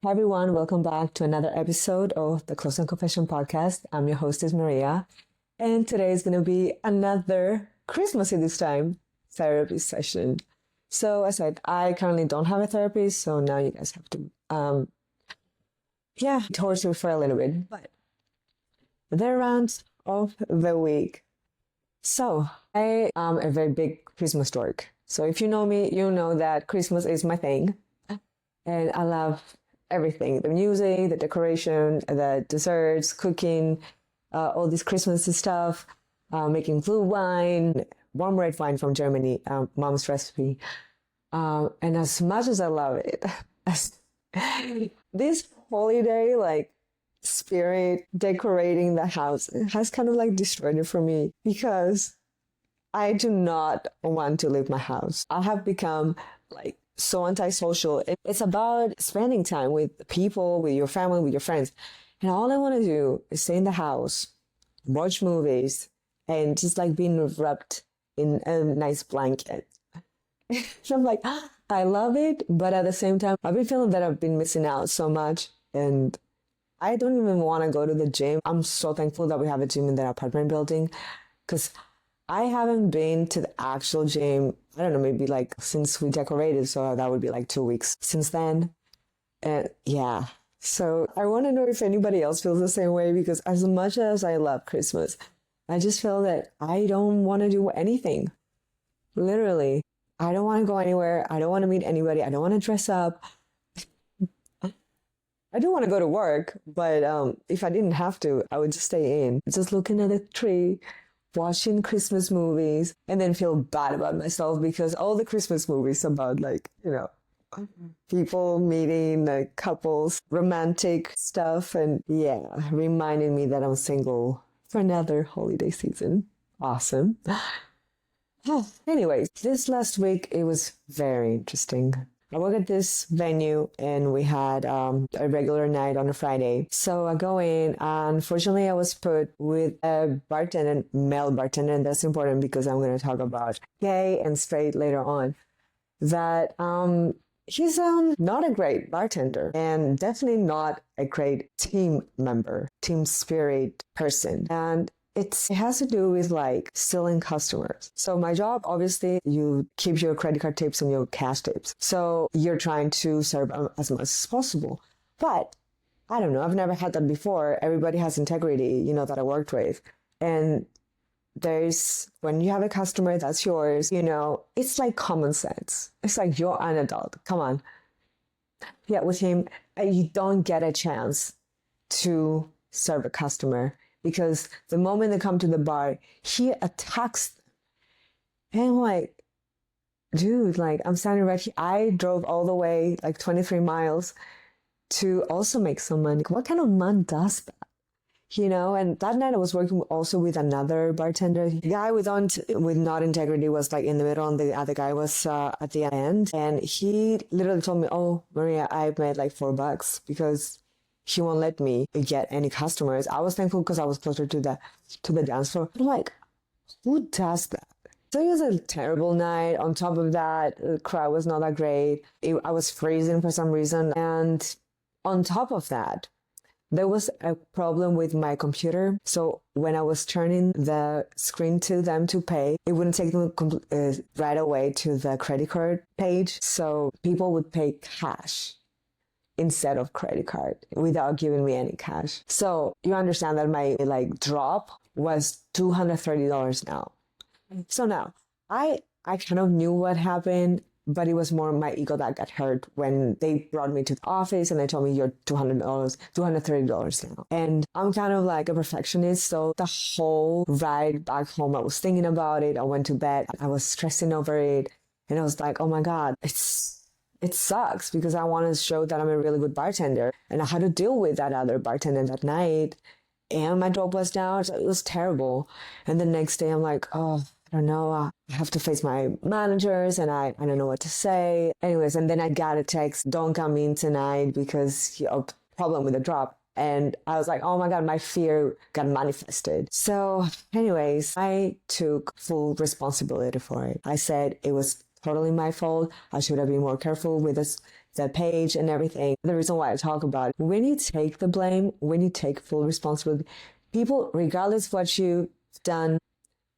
Hi everyone, welcome back to another episode of the Close and Confession podcast. I'm your hostess Maria, and today is going to be another Christmassy this time therapy session. So as I said, I currently don't have a therapist, so now you guys have to torture for a little bit. But the rant of the week. So I am a very big Christmas dork. So if you know me, you know that Christmas is my thing, and I love everything: the music, the decoration, the desserts, cooking, all this Christmas stuff, making blue wine, warm red wine from Germany, mom's recipe. And as much as I love it, as this holiday like spirit decorating the house has kind of like destroyed it for me because I do not want to leave my house. I have become like so antisocial. It's about spending time with people, with your family, with your friends. And all I want to do is stay in the house, watch movies, and just like being wrapped in a nice blanket. So I'm like, I love it, but at the same time, I've been feeling that I've been missing out so much. And I don't even want to go to the gym. I'm so thankful that we have a gym in the apartment building because I haven't been to the actual gym, I don't know, maybe like since we decorated. So that would be like 2 weeks since then. And yeah. So I want to know if anybody else feels the same way because as much as I love Christmas, I just feel that I don't want to do anything. Literally. I don't want to go anywhere. I don't want to meet anybody. I don't want to dress up. I do want to go to work, but if I didn't have to, I would just stay in, just looking at the tree, watching Christmas movies, and then feel bad about myself because all the Christmas movies about like, people meeting, like couples, romantic stuff, and yeah, reminding me that I'm single for another holiday season. Awesome. Anyways, this last week, it was very interesting. I work at this venue and we had a regular night on a Friday. So I go in, and unfortunately I was put with a bartender, male bartender, and that's important because I'm going to talk about gay and straight later on. That he's not a great bartender and definitely not a great team member, team spirit person. And it has to do with like stealing customers. So my job, obviously, you keep your credit card tips and your cash tips. So you're trying to serve as much as possible. But I don't know, I've never had that before. Everybody has integrity, that I worked with. And when you have a customer that's yours, it's like common sense. It's like you're an adult. Come on. Yeah, with him, you don't get a chance to serve a customer. Because the moment they come to the bar, he attacks them. And I'm like, dude, like I'm standing right here. I drove all the way like 23 miles to also make some money. What kind of man does that? And that night I was working also with another bartender. The guy with not integrity was like in the middle, and the other guy was at the end. And he literally told me, "Oh, Maria, I made like $4 because he won't let me get any customers." I was thankful because I was closer to the dance floor. I'm like, who does that? So it was a terrible night. On top of that, the crowd was not that great. I was freezing for some reason. And on top of that, there was a problem with my computer. So when I was turning the screen to them to pay, it wouldn't take them right away to the credit card page. So people would pay cash instead of credit card without giving me any cash. So you understand that my drop was $230 now. So now I kind of knew what happened, but it was more my ego that got hurt when they brought me to the office and they told me you're $230 now. And I'm kind of like a perfectionist. So the whole ride back home, I was thinking about it. I went to bed. I was stressing over it. And I was like, oh my God, it sucks because I want to show that I'm a really good bartender. And I had to deal with that other bartender that night. And my drop was down. So it was terrible. And the next day I'm like, oh, I don't know. I have to face my managers and I don't know what to say. Anyways, and then I got a text, don't come in tonight because problem with the drop. And I was like, oh my God, my fear got manifested. So anyways, I took full responsibility for it. I said it was totally my fault. I should have been more careful with this the page and everything. The reason why I talk about it, when you take the blame, when you take full responsibility, people, regardless of what you've done,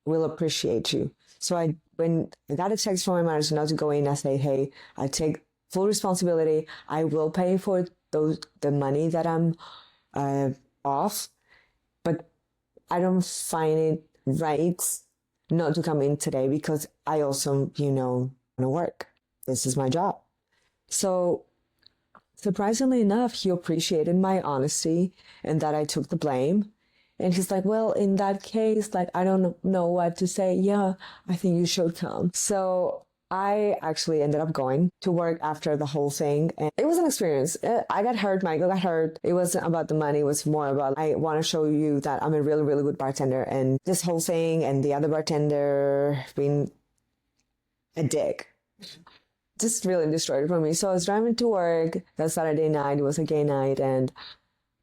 will appreciate you. So when I got a text from my manager not to go in, I say, hey, I take full responsibility. I will pay for the money that I'm off, but I don't find it right not to come in today because I also, want to work. This is my job. So surprisingly enough, he appreciated my honesty and that I took the blame. And he's like, well, in that case, like, I don't know what to say. Yeah, I think you should come. So I actually ended up going to work after the whole thing. And it was an experience. I got hurt. Michael got hurt. It wasn't about the money. It was more about, I want to show you that I'm a really, really good bartender. And this whole thing and the other bartender being a dick just really destroyed it for me. So I was driving to work that Saturday night. It was a gay night. And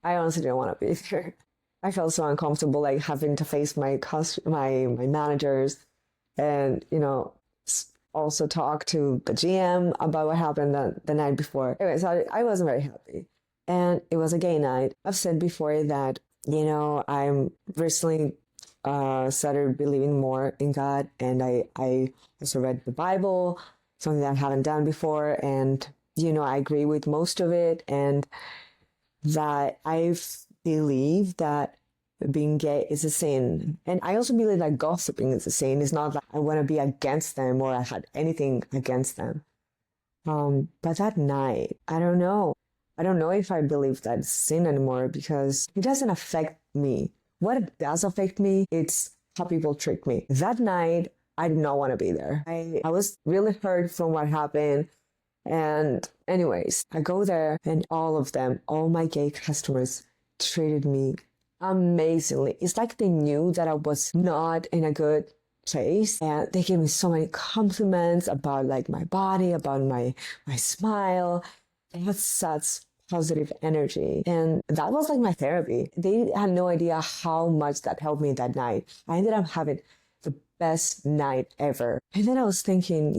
I honestly didn't want to be there. I felt so uncomfortable, like having to face my managers and, also talk to the GM about what happened the night before. Anyway, so I wasn't very happy. And it was a gay night. I've said before that, I'm recently started believing more in God. And I also read the Bible, something that I haven't done before. And, I agree with most of it. And that I've believe that being gay is a sin. And I also believe that gossiping is a sin. It's not that I want to be against them or I had anything against them. But that night, I don't know. I don't know if I believe that sin anymore because it doesn't affect me. What does affect me, it's how people treat me. That night, I did not want to be there. I was really hurt from what happened. And anyways, I go there and all of them, all my gay customers, treated me amazingly. It's like they knew that I was not in a good place, and they gave me so many compliments about like my body, about my smile. They had such positive energy, and that was like my therapy. They had no idea how much that helped me that night. I ended up having the best night ever. And then I was thinking,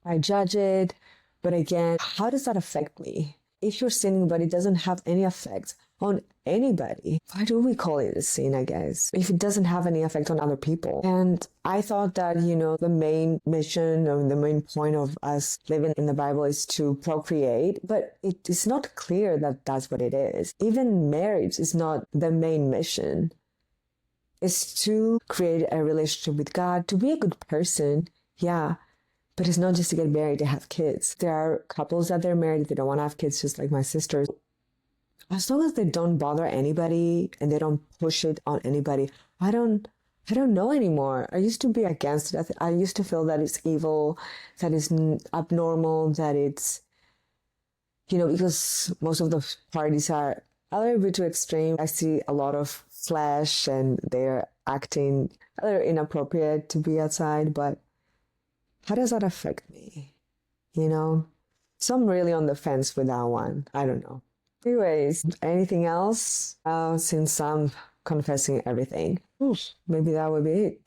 I judge it, but again, how does that affect me? If you're sinning, but it doesn't have any effect on anybody, why do we call it a sin, I guess, if it doesn't have any effect on other people? And I thought that, the main mission or the main point of us living in the Bible is to procreate, but it is not clear that that's what it is. Even marriage is not the main mission. It's to create a relationship with God, to be a good person, yeah. But it's not just to get married to have kids. There are couples that they're married, they don't want to have kids, just like my sisters. As long as they don't bother anybody and they don't push it on anybody, I don't know anymore. I used to be against it. I used to feel that it's evil, that it's abnormal, that it's, because most of the parties are a little bit too extreme. I see a lot of flash and they're acting a little inappropriate to be outside, but how does that affect me? So I'm really on the fence with that one. I don't know. Anyways, anything else? Since I'm confessing everything, maybe that would be it.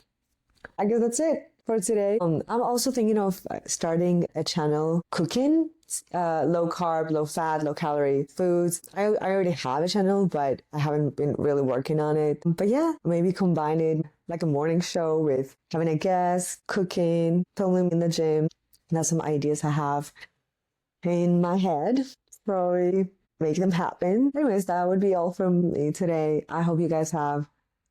I guess that's it for today. I'm also thinking of starting a channel cooking, low carb, low fat, low calorie foods. I already have a channel, but I haven't been really working on it. But yeah, maybe combine it like a morning show with having a guest, cooking, filming in the gym. That's some ideas I have in my head. Probably make them happen. Anyways, that would be all from me today. I hope you guys have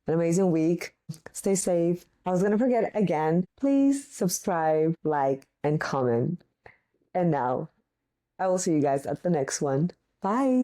an amazing week. Stay safe. I was going to forget again. Please subscribe, like, and comment. And now I will see you guys at the next one. Bye.